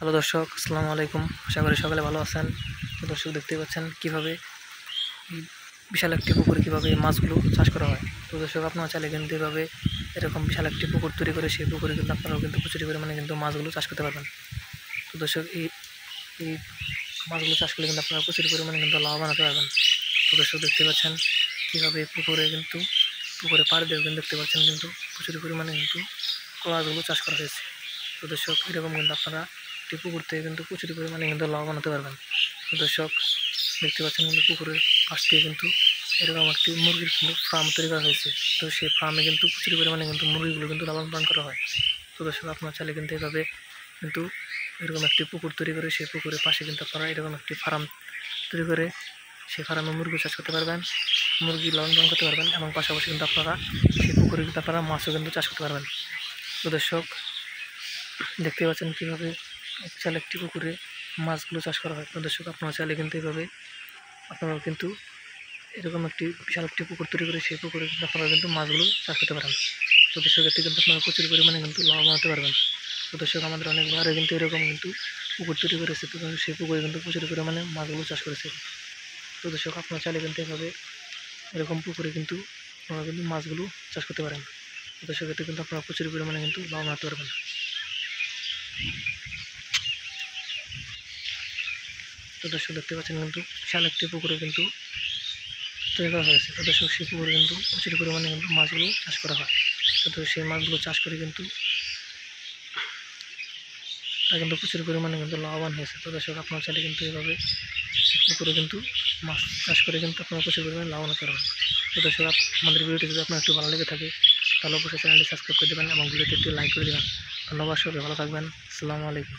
Hello দর্শক, আসসালামু আলাইকুম। আশা করি সকালে ভালো আছেন। তো দর্শক, দেখতেই পাচ্ছেন কীভাবে এই বিশাল একটি পুকুরে কীভাবে মাছগুলো চাষ করা হয়। তো দর্শক, আপনারা চাইলে কিন্তু এভাবে এরকম বিশাল একটি পুকুর তৈরি করে সেই পুকুরে কিন্তু আপনারাও কিন্তু প্রচুর পরিমাণে কিন্তু মাছগুলো চাষ করতে পারবেন। তো দর্শক, এই এই মাছগুলো চাষ করলে কিন্তু আপনারা প্রচুর পরিমাণে কিন্তু লাভবান হতে পারবেন। তো দর্শক, দেখতে পাচ্ছেন কীভাবে পুকুরে পাড়ে দেখবেন, দেখতে পাচ্ছেন কিন্তু প্রচুর পরিমাণে কিন্তু মাছগুলো চাষ করা হয়েছে। তো দর্শক, এরকম কিন্তু আপনারা একটি পুকুর থেকে কিন্তু প্রচুর পরিমাণে কিন্তু লাভবান হতে পারবেন। তো দর্শক, দেখতে পাচ্ছেন কিন্তু পুকুরের পাশ দিয়ে কিন্তু এরকম একটি মুরগির কিন্তু ফার্ম তৈরি করা হয়েছে। তো সেই ফার্মে কিন্তু প্রচুর পরিমাণে কিন্তু মুরগিগুলো কিন্তু লালন পালন করা হয়। তো দর্শক, আপনারা চাইলে কিন্তু এভাবে কিন্তু এরকম একটি পুকুর তৈরি করে সেই পুকুরের পাশে কিন্তু আপনারা এরকম একটি ফার্ম তৈরি করে সেই ফার্মে মুরগি চাষ করতে পারবেন, মুরগি লালন পালন করতে পারবেন, এবং পাশাপাশি কিন্তু আপনারা সেই পুকুরে কিন্তু আপনারা মাছও কিন্তু চাষ করতে পারবেন। তো দর্শক, দেখতে পাচ্ছেন কীভাবে বিশাল একটি পুকুরে মাছগুলো চাষ করা হয়। তো দর্শক, আপনারা চাইলে কিন্তু এভাবে আপনারাও কিন্তু এরকম একটি বিশাল একটি পুকুর তৈরি করে সেই পুকুরে কিন্তু আপনারা কিন্তু মাছগুলো চাষ করতে পারেন। তো দর্শক, এতে কিন্তু আপনারা প্রচুর পরিমাণে কিন্তু লাভবান হতে পারবেন। তো দর্শক, আমাদের অনেক ঘরে কিন্তু এরকম কিন্তু পুকুর তৈরি করেছে। তো সেই পুকুরে কিন্তু প্রচুর পরিমাণে মাছগুলো চাষ করেছে। তো দর্শক, আপনারা চাইলে কিন্তু এভাবে এরকম পুকুরে কিন্তু আপনারা কিন্তু মাছগুলো চাষ করতে পারেন। তো দর্শক, এতে কিন্তু আপনারা প্রচুর পরিমাণে কিন্তু লাভবান হতে পারবেন। তো দর্শক, দেখতে পাচ্ছেন কিন্তু বিশাল একটি পুকুরে কিন্তু তৈরি করা হয়েছে। তো দর্শক, সেই পুকুরে কিন্তু প্রচুর পরিমাণে কিন্তু মাছগুলো চাষ করা হয়। তো সেই মাছগুলো চাষ করে কিন্তু তারা কিন্তু প্রচুর পরিমাণে কিন্তু লাভবান হয়েছে। তো দর্শক, আপনারা চাইলে কিন্তু এভাবে পুকুরে কিন্তু মাছ চাষ করে কিন্তু আপনারা প্রচুর পরিমাণে লাভবান হতে পারবেন। তো দর্শক, আমাদের ভিডিওটি যদি আপনার একটু ভালো লেগে থাকে তাহলে অবশ্যই চ্যানেলটি সাবস্ক্রাইব করে দেবেন এবং ভিডিওটি একটু লাইক করে দেবেন। ধন্যবাদ, সবাই ভালো থাকবেন। আসসালামু আলাইকুম।